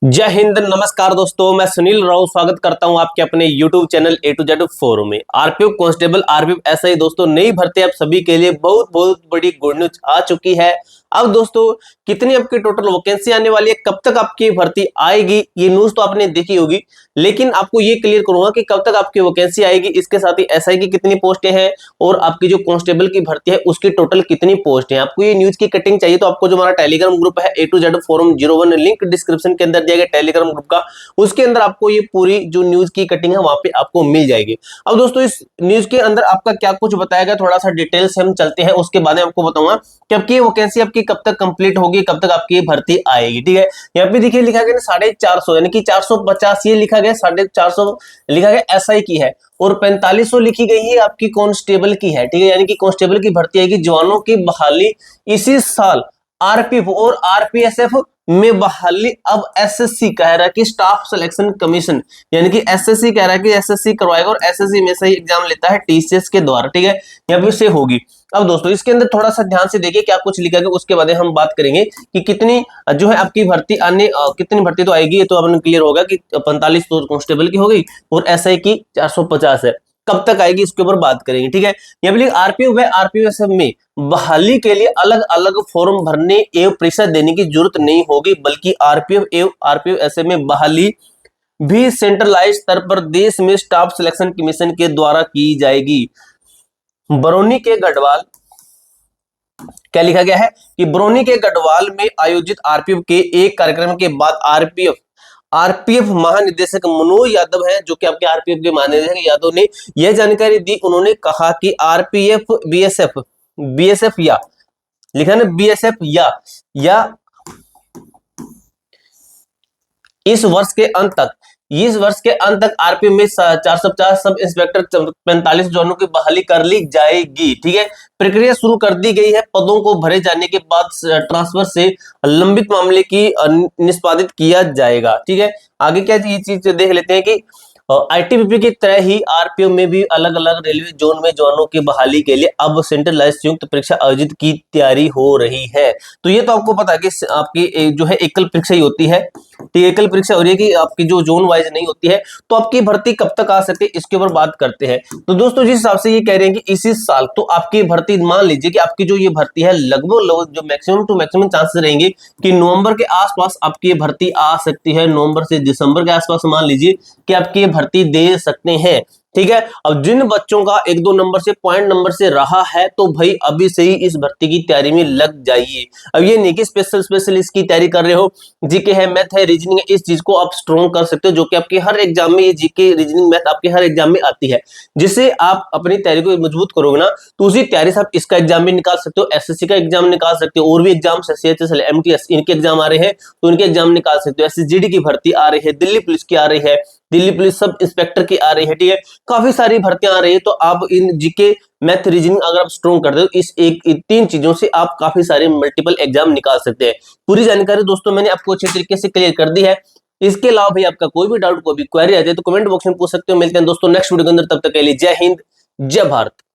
जय हिंद, नमस्कार दोस्तों। मैं सुनील राव स्वागत करता हूं आपके अपने YouTube channel A to Z forum में। आरपीएफ कांस्टेबल, आरपीएफ एसआई दोस्तों, नई भर्ती आप सभी के लिए बहुत बहुत बड़ी गुड न्यूज आ चुकी है। अब दोस्तों कितनी आपकी टोटल वैकेंसी आने वाली है, कब तक आपकी भर्ती आएगी, ये न्यूज तो आपने देखी होगी, लेकिन आपको ये क्लियर करूंगा कि कब तक आपकी वैकेंसी आएगी, इसके साथ ही एसआई की कितनी पोस्टें हैं और आपकी जो कांस्टेबल की भर्ती है उसकी टोटल कितनी पोस्ट है। आपको ये न्यूज की कटिंग चाहिए तो आपको जो हमारा टेलीग्राम ग्रुप है A to Z forum 01, link description के अंदर दिया गया टेलीग्राम ग्रुप का, उसके अंदर आपको ये पूरी जो न्यूज की कटिंग है वहां पे आपको मिल जाएगी। अब दोस्तों इस न्यूज के अंदर आपका क्या कुछ बताया गया, थोड़ा सा डिटेल से हम चलते हैं, उसके बाद में आपको बताऊंगा कि आपकी वैकेंसी आपकी कब तक कंप्लीट होगी, कब तक आपकी भर्ती आएगी। ठीक है, यहाँ पे देखिए लिखा गया 450 यानी कि 450 ये लिखा गया, 450 लिखा गया एसआई की है और 4500 लिखी गई है आपकी कांस्टेबल की है। ठीक है, यानी कि कांस्टेबल की भर्ती आएगी। जवानों की बहाली इसी साल आरपीएफ और आरपीएसएफ में बहाली अब एसएससी कह रहा है कि स्टाफ सिलेक्शन कमीशन, यानी कि एसएससी कह रहा है कि एसएससी करवाएगा और एसएससी में से ही एग्जाम लेता है टीसीएस के द्वारा। ठीक है, यहाँ पे से होगी। अब दोस्तों इसके अंदर थोड़ा सा ध्यान से देखिए क्या कुछ लिखा गया, उसके बाद हम बात करेंगे कि कितनी जो है आपकी भर्ती आने कितनी भर्ती तो आएगी। ये तो आपने क्लियर होगा कि 45 तो कांस्टेबल की हो गई और एसआई की 450 है। कब तक आएगी इसके ऊपर बात करेंगे। ठीक है, यहाँ पे आरपीएफ व आरपीएसएफ में बहाली के लिए अलग अलग फॉर्म भरने एवं परीक्षा देने की जरूरत नहीं होगी, बल्कि आरपीएफ एवं आरपीएसएफ में बहाली भी सेंट्रलाइज स्तर पर देश में स्टाफ सिलेक्शन कमीशन के द्वारा की जाएगी। बरौनी के गढ़वाल क्या लिखा गया है कि बरौनी के गढ़वाल में आयोजित आरपीएफ के एक कार्यक्रम के बाद आरपीएफ महानिदेशक मनोज यादव हैं, जो कि आपके आरपीएफ के महानिदेशक यादव ने यह जानकारी दी। उन्होंने कहा कि आरपीएफ बीएसएफ या लिखा ना बीएसएफ या इस वर्ष के अंत तक आरपीएफ में 450 सब इंस्पेक्टर 45 जवानों की बहाली कर ली जाएगी। ठीक है, प्रक्रिया शुरू कर दी गई है। पदों को भरे जाने के बाद ट्रांसफर से लंबित मामले की निष्पादित किया जाएगा। ठीक है, आगे क्या ये चीज देख लेते हैं कि आईटीबीपी की तरह ही आरपीएफ में भी अलग अलग रेलवे जोन में जवानों की बहाली के लिए अब सेंट्रलाइज्ड संयुक्त परीक्षा आयोजित की तैयारी हो रही है। तो ये तो आपको पता है कि आपकी जो है एकल परीक्षा ही होती है, तो एकल परीक्षा हो रही है कि आपकी जो जोन वाइज नहीं होती है। तो आपकी भर्ती कब तक आ सकती है इसके ऊपर बात करते हैं। तो दोस्तों जिस हिसाब से ये कह रहे हैं कि इसी साल तो आपकी भर्ती, मान लीजिए कि आपकी जो ये भर्ती है लगभग जो मैक्सिमम टू मैक्सिमम चांसेस रहेंगे कि नवंबर के आसपास आपकी भर्ती आ सकती है। नवंबर से दिसंबर के आसपास मान लीजिए कि आपकी भर्ती दे सकते हैं। ठीक है, अब जिन बच्चों का 1-2 नंबर से पॉइंट नंबर से रहा है तो भाई अभी से ही इस भर्ती की तैयारी में लग जाइए। अब ये नहीं कि स्पेशल इसकी तैयारी कर रहे हो, जीके है, मैथ है, रीजनिंग है, इस चीज को आप स्ट्रॉन्ग कर सकते हो, जो कि आपके हर एग्जाम में ये जीके रीजनिंग मैथ आपके हर एग्जाम में आती है। जिससे आप अपनी तैयारी को मजबूत करोगे ना तो उसी तैयारी से आप इसका एग्जाम भी निकाल सकते हो, एसएससी का एग्जाम निकाल सकते हो, और भी एग्जाम सीएचएस एमटीएस इनके एग्जाम आ रहे हैं तो इनके एग्जाम निकाल सकते हो। एसएसजीडी की भर्ती आ रही है, दिल्ली पुलिस की आ रही है, दिल्ली पुलिस सब इंस्पेक्टर की आ रही है। ठीक है, काफी सारी भर्तियां आ रही है। तो आप इन जीके मैथ रीजनिंग अगर आप स्ट्रॉन्ग करते हो इस तीन चीजों से आप काफी सारे मल्टीपल एग्जाम निकाल सकते हैं। पूरी जानकारी दोस्तों मैंने आपको अच्छे तरीके से क्लियर कर दी है। इसके अलावा भाई आपका कोई भी डाउट, कोई भी क्वेरी आ जाए तो कमेंट बॉक्स में पूछ सकते हो। मिलते हैं दोस्तों नेक्स्ट वीडियो के अंदर, तब तक के लिए जय हिंद, जय भारत।